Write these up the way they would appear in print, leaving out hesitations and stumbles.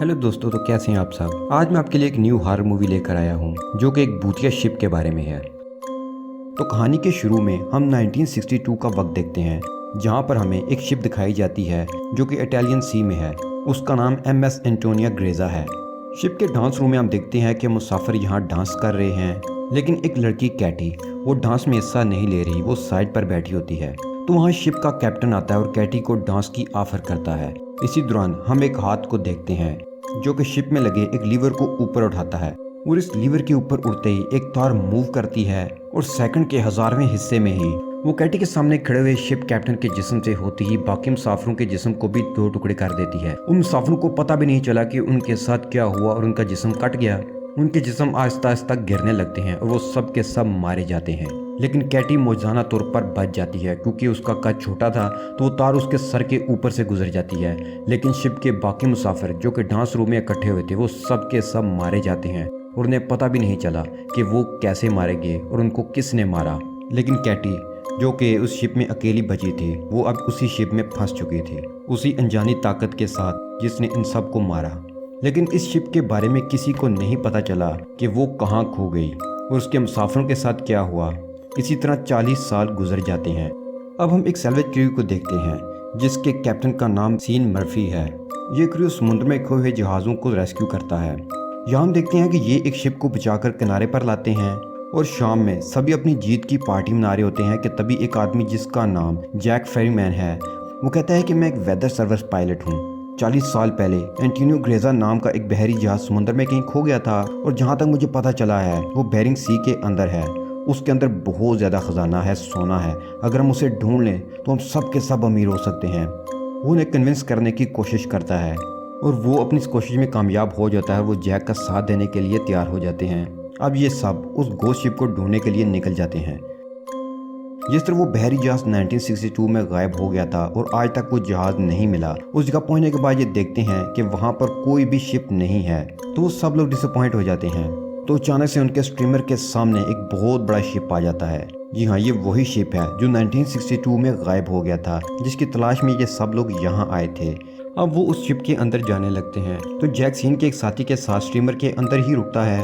Hello दोस्तों, तो कैसे हैं आप सब। आज मैं आपके लिए एक न्यू हॉरर मूवी लेकर आया हूं जो कि एक भूतिया शिप के बारे में है। तो कहानी के शुरू में हम 1962 का वक्त देखते हैं, जहां पर हमें एक शिप दिखाई जाती है जो कि इटालियन सी में है। उसका नाम MS एंटोनिया ग्रेजा है। शिप के डांस रूम में हम देखते हैं कि मुसाफिर यहाँ डांस कर रहे हैं, लेकिन एक लड़की कैटी वो डांस में हिस्सा नहीं ले रही, वो साइड पर बैठी होती है। तो वहाँ शिप का कैप्टन आता है और कैटी को डांस की ऑफर करता है। इसी दौरान हम एक हाथ को देखते हैं जो कि शिप में लगे एक लीवर को ऊपर उठाता है, और इस लीवर के ऊपर उड़ते ही एक तार मूव करती है और सेकंड के 1000वें हिस्से में ही वो कैटी के सामने खड़े हुए शिप कैप्टन के जिस्म से होती ही बाकी मुसाफिरों के जिस्म को भी 2 टुकड़े कर देती है। उन मुसाफिरों को पता भी नहीं चला कि उनके साथ क्या हुआ और उनका जिस्म कट गया। उनके जिस्म आहिस्ता आहिस्ता गिरने लगते हैं और वो सब के सब मारे जाते हैं। लेकिन कैटी मौजूदा तौर पर बच जाती है, क्योंकि उसका कद छोटा था तो वो तार उसके सर के ऊपर से गुजर जाती है। लेकिन शिप के बाकी मुसाफिर जो कि डांस रूम में इकट्ठे हुए थे, वो सब के सब मारे जाते हैं और उन्हें पता भी नहीं चला कि वो कैसे मारे गए और उनको किसने मारा। लेकिन कैटी जो कि उस शिप में अकेली बची थी, वो अब उसी शिप में फंस चुकी थी, उसी अनजानी ताकत के साथ जिसने इन सब को मारा। लेकिन इस शिप के बारे में किसी को नहीं पता चला कि वो कहाँ खो गई और उसके मुसाफिरों के साथ क्या हुआ। इसी तरह 40 साल गुजर जाते हैं। अब हम एक सैल्वेज क्रू को देखते हैं जिसके कैप्टन का नाम सीन मर्फी है। ये क्रू समुद्र में खोए हुए जहाज़ों को रेस्क्यू करता है। यहाँ हम देखते हैं कि ये एक शिप को बचाकर किनारे पर लाते हैं और शाम में सभी अपनी जीत की पार्टी मना रहे होते हैं कि तभी एक आदमी जिसका नाम जैक फेरीमैन है, वो कहता है कि मैं एक वेदर सर्विस पायलट हूँ। 40 साल पहले एंटोनियो ग्रेजा नाम का एक बहरी जहाज समुद्र में कहीं खो गया था, और जहाँ तक मुझे पता चला है वो बेरिंग सी के अंदर है। उसके अंदर बहुत ज़्यादा खजाना है, सोना है। अगर हम उसे ढूंढ लें तो हम सब के सब अमीर हो सकते हैं। वो उन्हें कन्विंस करने की कोशिश करता है और वो अपनी इस कोशिश में कामयाब हो जाता है। वो जैक का साथ देने के लिए तैयार हो जाते हैं। अब ये सब उस गोस्ट शिप को ढूंढने के लिए निकल जाते हैं। जिस तरह वो बहरी जहाज 1962 में गायब हो गया था और आज तक वो जहाज नहीं मिला, उस जगह पहुंचने के बाद ये देखते हैं कि वहां पर कोई भी शिप नहीं है, तो वो सब लोग डिसअपॉइंट हो जाते हैं। तो अचानक से उनके स्ट्रीमर के सामने एक बहुत बड़ा शिप आ जाता है। जी हाँ, ये वही शिप है जो 1962 में गायब हो गया था, जिसकी तलाश में ये सब लोग यहाँ आए थे। अब वो उस शिप के अंदर जाने लगते हैं, तो जैक सीन के एक साथी के साथ स्ट्रीमर के अंदर ही रुकता है,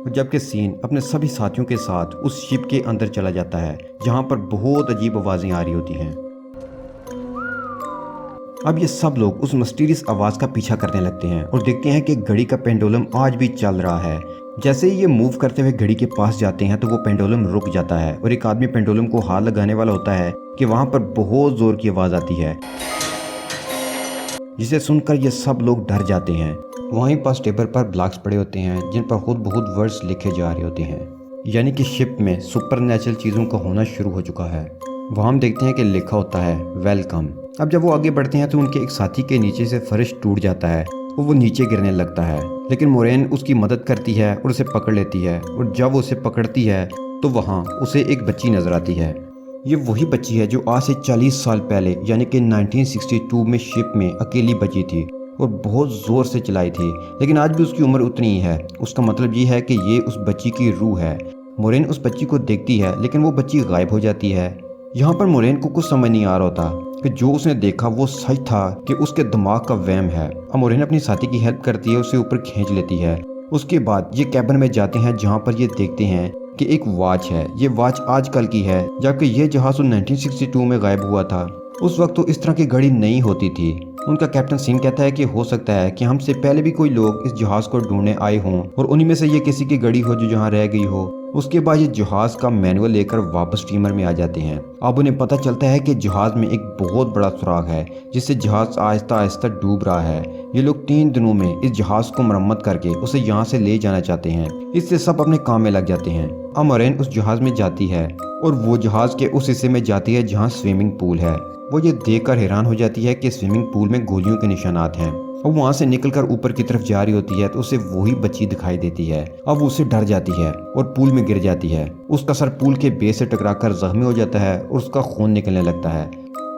जबकि सीन अपने सभी साथियों के साथ उस शिप के अंदर चला जाता है, जहाँ पर बहुत अजीब आवाज़ें आ रही होती हैं। अब ये सब लोग उस मिस्टीरियस आवाज़ का पीछा करने लगते हैं और देखते हैं कि घड़ी का पेंडुलम आज भी चल रहा है। जैसे ही ये मूव करते हुए घड़ी के पास जाते हैं तो वो पेंडुलम रुक जाता है और एक आदमी पेंडुलम को हाथ लगाने वाला होता है कि वहाँ पर बहुत ज़ोर की आवाज़ आती है, जिसे सुनकर ये सब लोग डर जाते हैं। वहीं पास टेबल पर ब्लॉक्स पड़े होते हैं जिन पर खुद बहुत वर्ड्स लिखे जा रहे होते हैं, यानी कि शिप में सुपरनैचुरल चीज़ों का होना शुरू हो चुका है। वहाँ हम देखते हैं कि लिखा होता है वेलकम। अब जब वो आगे बढ़ते हैं तो उनके एक साथी के नीचे से फर्श टूट जाता है और वो नीचे गिरने लगता है, लेकिन मोरेन उसकी मदद करती है और उसे पकड़ लेती है। और जब वो उसे पकड़ती है तो वहाँ उसे एक बच्ची नजर आती है। ये वही बच्ची है जो आज से 40 साल पहले यानी कि 1962 में शिप में अकेली बची थी और बहुत ज़ोर से चलाई थी, लेकिन आज भी उसकी उम्र उतनी ही है। उसका मतलब ये है कि ये उस बच्ची की रूह है। मोरेन उस बच्ची को देखती है, लेकिन वो बच्ची गायब हो जाती है। यहाँ पर मोरेन को कुछ समझ नहीं आ रहा होता कि जो उसने देखा वो सच था कि उसके दिमाग का वहम है। अब मोरेन अपनी साथी की हेल्प करती है, उसे ऊपर खींच लेती है। उसके बाद ये कैबिन में जाते हैं, जहाँ पर ये देखते हैं कि एक वॉच है। ये वॉच आजकल की है, जबकि ये जहाज 1962 में गायब हुआ था। उस वक्त तो इस तरह की घड़ी नहीं होती थी। उनका कैप्टन सीन कहता है कि हो सकता है कि हमसे पहले भी कोई लोग इस जहाज को ढूंढने आए हों और उन्हीं में से ये किसी की घड़ी हो जो जहाँ रह गई हो। उसके बाद ये जहाज का मैनुअल लेकर वापस स्टीमर में आ जाते हैं। अब उन्हें पता चलता है कि जहाज में एक बहुत बड़ा सुराग है, जिससे जहाज आहिस्ता आहिस्ता डूब रहा है। ये लोग 3 दिनों में इस जहाज को मरम्मत करके उसे यहाँ से ले जाना चाहते हैं। इससे सब अपने काम में लग जाते हैं। अब मोरेन उस जहाज में जाती है और वो जहाज के उस हिस्से में जाती है जहाँ स्विमिंग पूल है। वो ये देखकर हैरान हो जाती है कि स्विमिंग पूल में गोलियों के निशानात हैं। अब वहाँ से निकलकर ऊपर की तरफ जा रही होती है तो उसे वही बच्ची दिखाई देती है। अब उसे डर जाती है और पूल में गिर जाती है। उसका सर पूल के बेस से टकराकर जख्मी हो जाता है और उसका खून निकलने लगता है।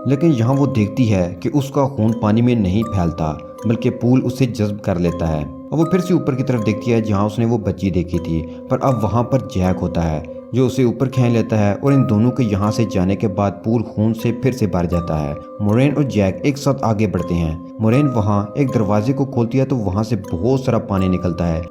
लेकिन यहाँ वो देखती है कि उसका खून पानी में नहीं फैलता, बल्कि पूल उसे जज्ब कर लेता है। और वो फिर से ऊपर की तरफ देखती है जहाँ उसने वो बच्ची देखी थी, पर अब वहाँ पर जैक होता है। जो उसे ऊपर खींच लेता है और इन दोनों के यहाँ से जाने के बाद पूल खून से फिर से भर जाता है। मोरेन और जैक एक साथ आगे बढ़ते हैं। मोरेन वहाँ एक दरवाजे को खोलती है तो वहाँ से बहुत सारा पानी निकलता है।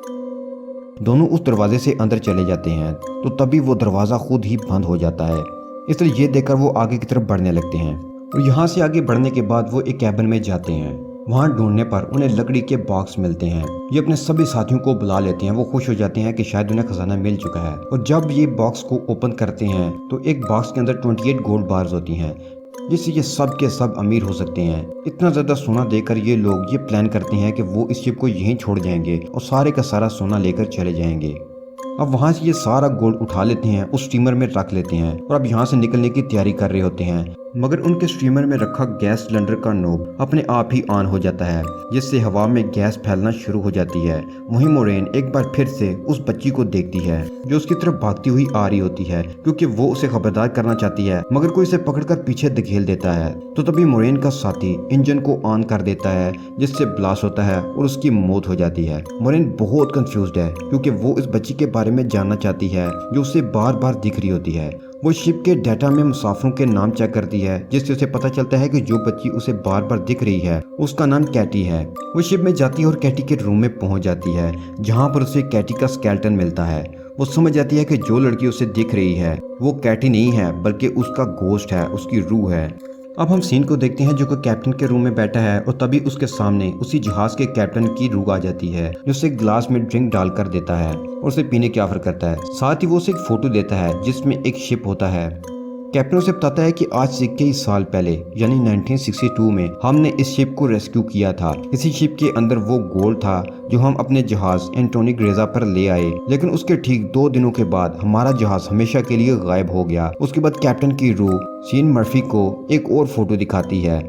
दोनों उस दरवाजे से अंदर चले जाते हैं तो तभी वो दरवाज़ा खुद ही बंद हो जाता है। इसलिए ये देखकर वो आगे की तरफ बढ़ने लगते हैं और यहाँ से आगे बढ़ने के बाद वो एक कैबिन में जाते हैं। वहाँ ढूंढने पर उन्हें लकड़ी के बॉक्स मिलते हैं। ये अपने सभी साथियों को बुला लेते हैं। वो खुश हो जाते हैं कि शायद उन्हें खजाना मिल चुका है। और जब ये बॉक्स को ओपन करते हैं तो एक बॉक्स के अंदर 28 गोल्ड बार्स होती हैं, जिससे ये सब के सब अमीर हो सकते हैं। इतना ज्यादा सोना देकर ये लोग ये प्लान करते हैं कि वो इस शिप को यहीं छोड़ जाएंगे और सारे का सारा सोना लेकर चले जाएंगे। अब वहाँ से ये सारा गोल्ड उठा लेते हैं, उस स्टीमर में रख लेते हैं और अब यहाँ से निकलने की तैयारी कर रहे होते हैं। मगर उनके स्टीमर में रखा गैस सिलेंडर का नोब अपने आप ही ऑन हो जाता है, जिससे हवा में गैस फैलना शुरू हो जाती है। वहीं मोरेन एक बार फिर से उस बच्ची को देखती है जो उसकी तरफ भागती हुई आ रही होती है, क्योंकि वो उसे खबरदार करना चाहती है मगर कोई उसे पकड़कर पीछे धकेल देता है। तो तभी मोरेन का साथी इंजन को ऑन कर देता है, जिससे ब्लास्ट होता है और उसकी मौत हो जाती है। मोरेन बहुत कंफ्यूज्ड है क्योंकि वो इस बच्ची के बारे में जानना चाहती है जो उसे बार बार दिख रही होती है। वो शिप के डाटा में मुसाफिरों के नाम चेक करती है, जिससे उसे पता चलता है कि जो बच्ची उसे बार बार दिख रही है उसका नाम कैटी है। वो शिप में जाती है और कैटी के रूम में पहुंच जाती है, जहां पर उसे कैटी का स्केलेटन मिलता है। वो समझ जाती है कि जो लड़की उसे दिख रही है वो कैटी नहीं है बल्कि उसका गोश्त है, उसकी रूह है। अब हम सीन को देखते हैं जो कि कैप्टन के रूम में बैठा है और तभी उसके सामने उसी जहाज के कैप्टन की रूह आ जाती है, जो उसे गिलास में ड्रिंक डालकर देता है और उसे पीने की ऑफर करता है। साथ ही वो उसे एक फोटो देता है जिसमें एक शिप होता है। कैप्टन उसे बताता है कि आज से कई साल पहले यानी 1962 में हमने इस शिप को रेस्क्यू किया था। इसी शिप के अंदर वो गोल्ड था जो हम अपने जहाज एंटोनी ग्रेजा पर ले आए, लेकिन उसके ठीक 2 दिनों के बाद हमारा जहाज हमेशा के लिए गायब हो गया। उसके बाद कैप्टन की रूह सीन मर्फी को एक और फोटो दिखाती है।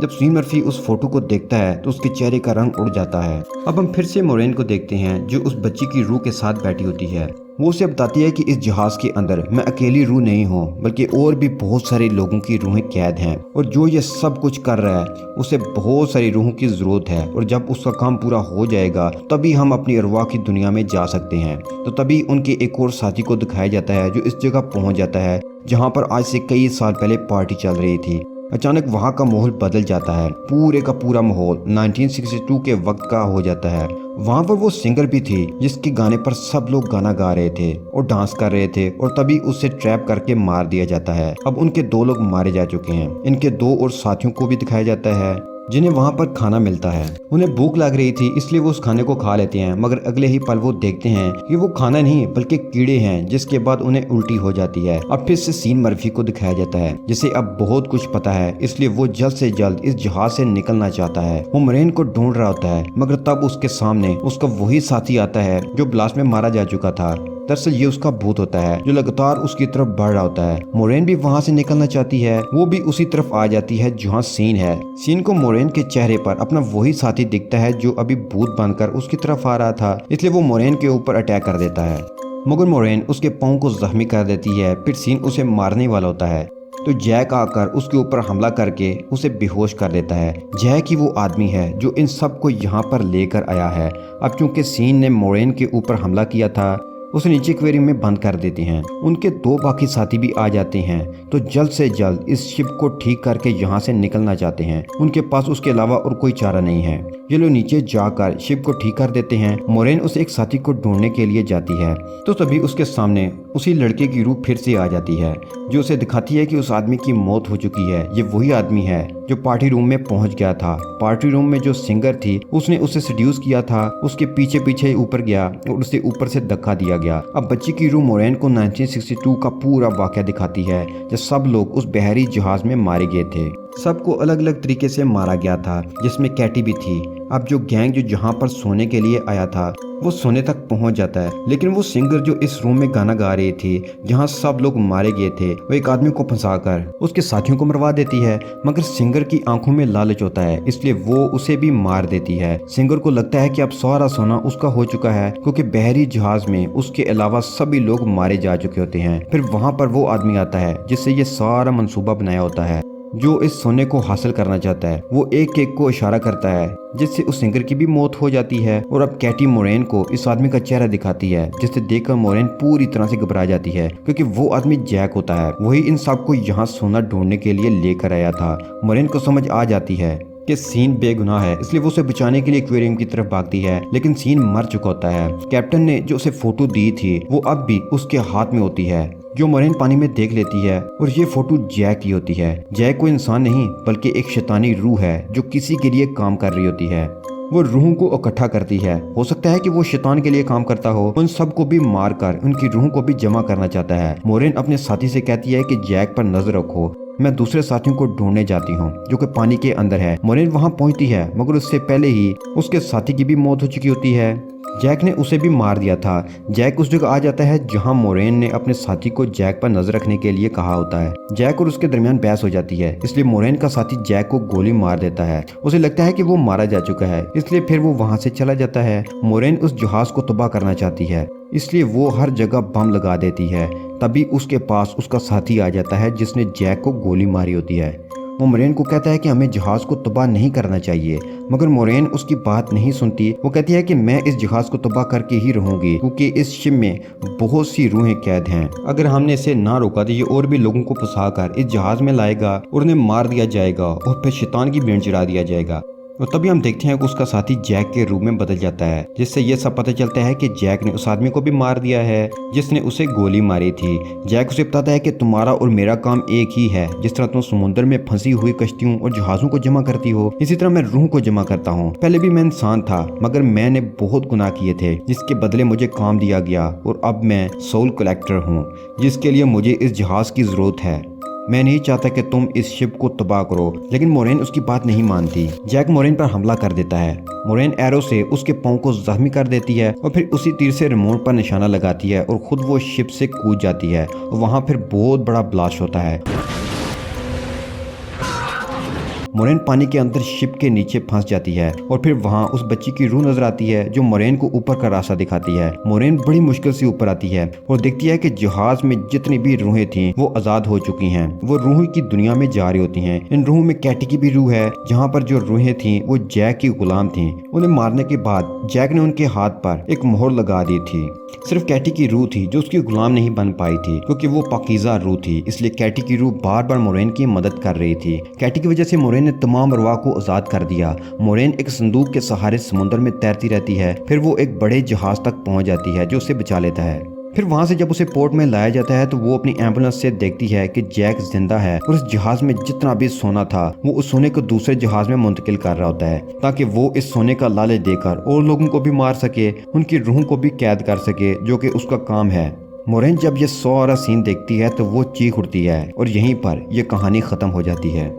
जब सीन मर्फी उस फोटो को देखता है तो उसके चेहरे का रंग उड़ जाता है। अब हम फिर से मोरेन को देखते हैं जो उस बच्ची की रूह के साथ बैठी होती है। वो उसे बताती है कि इस जहाज के अंदर मैं अकेली रूह नहीं हूँ बल्कि और भी बहुत सारे लोगों की रूहें कैद हैं, और जो ये सब कुछ कर रहा है उसे बहुत सारी रूहों की जरूरत है, और जब उसका काम पूरा हो जाएगा तभी हम अपनी अरवाह की दुनिया में जा सकते हैं। तो तभी उनके एक और साथी को दिखाया जाता है जो इस जगह पहुंच जाता है जहाँ पर आज से कई साल पहले पार्टी चल रही थी। अचानक वहाँ का माहौल बदल जाता है, पूरे का पूरा माहौल 1962 के वक्त का हो जाता है। वहाँ पर वो सिंगर भी थी जिसके गाने पर सब लोग गाना गा रहे थे और डांस कर रहे थे, और तभी उसे ट्रैप करके मार दिया जाता है। अब उनके 2 लोग मारे जा चुके हैं। इनके 2 और साथियों को भी दिखाया जाता है जिन्हें वहाँ पर खाना मिलता है। उन्हें भूख लग रही थी इसलिए वो उस खाने को खा लेते हैं, मगर अगले ही पल वो देखते हैं कि वो खाना नहीं बल्कि कीड़े हैं, जिसके बाद उन्हें उल्टी हो जाती है। अब फिर से सीन मर्फी को दिखाया जाता है जिसे अब बहुत कुछ पता है, इसलिए वो जल्द से जल्द इस जहाज से निकलना चाहता है। वो मोरेन को ढूंढ रहा होता है मगर तब उसके सामने उसका वही साथी आता है जो ब्लास्ट में मारा जा चुका था। दरअसल ये उसका भूत होता है जो लगातार उसकी तरफ बढ़ रहा होता है। मोरेन भी वहाँ से निकलना चाहती है, वो भी उसी तरफ आ जाती है जहाँ सीन है। सीन को मोरेन के चेहरे पर अपना वही साथी दिखता है जो अभी भूत बनकर उसकी तरफ आ रहा था, इसलिए वो मोरेन के ऊपर अटैक कर देता है, मगर मोरेन उसके पाँव को जख्मी कर देती है। फिर सीन उसे मारने वाला होता है तो जैक आकर उसके ऊपर हमला करके उसे बेहोश कर देता है। जैक ही वो आदमी है जो इन सब को यहाँ पर लेकर आया है। अब चूंकि सीन ने मोरेन के ऊपर हमला किया था, उसे नीचे एक्वेरियम में बंद कर देते हैं। उनके 2 बाकी साथी भी आ जाते हैं तो जल्द से जल्द इस शिप को ठीक करके यहाँ से निकलना चाहते हैं। उनके पास उसके अलावा और कोई चारा नहीं है। ये लोग नीचे जाकर शिप को ठीक कर देते हैं। मोरेन उस एक साथी को ढूंढने के लिए जाती है तो तभी उसके सामने उसी लड़के की रूह फिर से आ जाती है जो उसे दिखाती है कि उस आदमी की मौत हो चुकी है। ये वही आदमी है जो पार्टी रूम में पहुंच गया था। पार्टी रूम में जो सिंगर थी उसने उसे सेड्यूस किया था, उसके पीछे पीछे ऊपर गया और उसे ऊपर से धक्का दिया गया। अब बच्ची की रूह मोरेन को 1962 का पूरा वाकया दिखाती है जब सब लोग उस बहरी जहाज में मारे गए थे। सबको अलग अलग तरीके से मारा गया था, जिसमें कैटी भी थी। अब जो गैंग जो जहाँ पर सोने के लिए आया था वो सोने तक पहुँच जाता है, लेकिन वो सिंगर जो इस रूम में गाना गा रही थी जहाँ सब लोग मारे गए थे, वो एक आदमी को फंसाकर उसके साथियों को मरवा देती है। मगर सिंगर की आंखों में लालच होता है इसलिए वो उसे भी मार देती है। सिंगर को लगता है कि अब सारा सोना उसका हो चुका है, क्योंकि बहरी जहाज में उसके अलावा सभी लोग मारे जा चुके होते हैं। फिर वहाँ पर वो आदमी आता है जिससे ये सारा मंसूबा बनाया होता है। जो इस सोने को हासिल करना चाहता है। वो एक एक को इशारा करता है जिससे उस सिंगर की भी मौत हो जाती है। और अब कैटी मोरेन को इस आदमी का चेहरा दिखाती है जिसे देखकर मोरेन पूरी तरह से घबरा जाती है क्योंकि वो आदमी जैक होता है। वही इन सबको यहाँ सोना ढूंढने के लिए लेकर आया था। मोरेन को समझ आ जाती है कि सीन बेगुनाह है, इसलिए वो उसे बचाने के लिए एक्वेरियम की तरफ भागती है, लेकिन सीन मर चुका होता है। कैप्टन ने जो उसे फोटो दी थी वो अब भी उसके हाथ में होती है, जो मोरेन पानी में देख लेती है। और ये फोटो जैक की होती है। जैक कोई इंसान नहीं बल्कि एक शैतानी रूह है जो किसी के लिए काम कर रही होती है। वो रूहों को इकट्ठा करती है। हो सकता है कि वो शैतान के लिए काम करता हो। उन सबको भी मारकर उनकी रूहों को भी जमा करना चाहता है। मोरेन अपने साथी से कहती है कि जैक पर नजर रखो, मैं दूसरे साथियों को ढूंढने जाती हूँ जो कि पानी के अंदर है। मोरेन वहाँ पहुँचती है मगर उससे पहले ही उसके साथी की भी मौत हो चुकी होती है। जैक ने उसे भी मार दिया था। जैक उस जगह आ जाता है जहां मोरेन ने अपने साथी को जैक पर नजर रखने के लिए कहा होता है। जैक और उसके दरमियान बहस हो जाती है, इसलिए मोरेन का साथी जैक को गोली मार देता है। उसे लगता है कि वो मारा जा चुका है, इसलिए फिर वो वहां से चला जाता है। मोरेन उस जहाज को तबाह करना चाहती है, इसलिए वो हर जगह बम लगा देती है। तभी उसके पास उसका साथी आ जाता है जिसने जैक को गोली मारी होती है। वो मोरेन को कहता है कि हमें जहाज को तबाह नहीं करना चाहिए, मगर मोरेन उसकी बात नहीं सुनती। वो कहती है कि मैं इस जहाज को तबाह करके ही रहूंगी क्योंकि इस शिप में बहुत सी रूहें कैद हैं। अगर हमने इसे ना रोका तो ये और भी लोगों को फंसाकर इस जहाज में लाएगा और उन्हें मार दिया जाएगा और फिर शैतान की भेंट चढ़ा दिया जाएगा। और तभी हम देखते हैं कि उसका साथी जैक के रूप में बदल जाता है, जिससे ये सब पता चलता है कि जैक ने उस आदमी को भी मार दिया है जिसने उसे गोली मारी थी। जैक उसे बताता है कि तुम्हारा और मेरा काम एक ही है। जिस तरह तुम समुद्र में फंसी हुई कश्तियों और जहाजों को जमा करती हो, इसी तरह मैं रूह को जमा करता हूँ। पहले भी मैं इंसान था मगर मैंने बहुत गुनाह किए थे जिसके बदले मुझे काम दिया गया, और अब मैं सोल कलेक्टर हूँ जिसके लिए मुझे इस जहाज की जरूरत है। मैं नहीं चाहता कि तुम इस शिप को तबाह करो, लेकिन मोरेन उसकी बात नहीं मानती। जैक मोरेन पर हमला कर देता है। मोरेन एरो से उसके पांव को जख्मी कर देती है और फिर उसी तीर से रिमोट पर निशाना लगाती है और खुद वो शिप से कूद जाती है और वहां फिर बहुत बड़ा ब्लास्ट होता है। मोरेन पानी के अंदर शिप के नीचे फंस जाती है और फिर वहाँ उस बच्ची की रूह नजर आती है जो मोरेन को ऊपर का रास्ता दिखाती है। मोरेन बड़ी मुश्किल से ऊपर आती है और देखती है कि जहाज में जितनी भी रूहें थीं वो आजाद हो चुकी हैं। वो रूह की दुनिया में जा रही होती हैं। इन रूहों में कैटी की भी रूह है, जहाँ पर जो रूहें थीं वो जैक की गुलाम थीं। उन्हें मारने के बाद जैक ने उनके हाथ पर एक मोहर लगा दी थी। सिर्फ कैटी की रूह थी जो उसकी गुलाम नहीं बन पाई थी क्योंकि वो पाकीज़ा रूह थी, इसलिए कैटी की रूह बार बार मोरेन की मदद कर रही थी। कैटी की वजह से मोरेन ने तमाम अरवाह को आजाद कर दिया। मोरेन एक संदूक के सहारे समुद्र में तैरती रहती है, फिर वो एक बड़े जहाज तक पहुंच जाती है जो उसे बचा लेता है। फिर वहां से जब उसे पोर्ट में लाया जाता है तो वो अपनी एम्बुलेंस से देखती है कि जैक जिंदा है और उस जहाज में जितना भी सोना था वो उस सोने को दूसरे जहाज में मुंतकिल कर रहा होता है ताकि वो इस सोने का लालच देकर और लोगों को भी मार सके, उनकी रूहों को भी कैद कर सके, जो कि उसका काम है। मोरेन जब ये 100 सीन देखती है तो वो चीख उठती है और यहीं पर यह कहानी खत्म हो जाती है।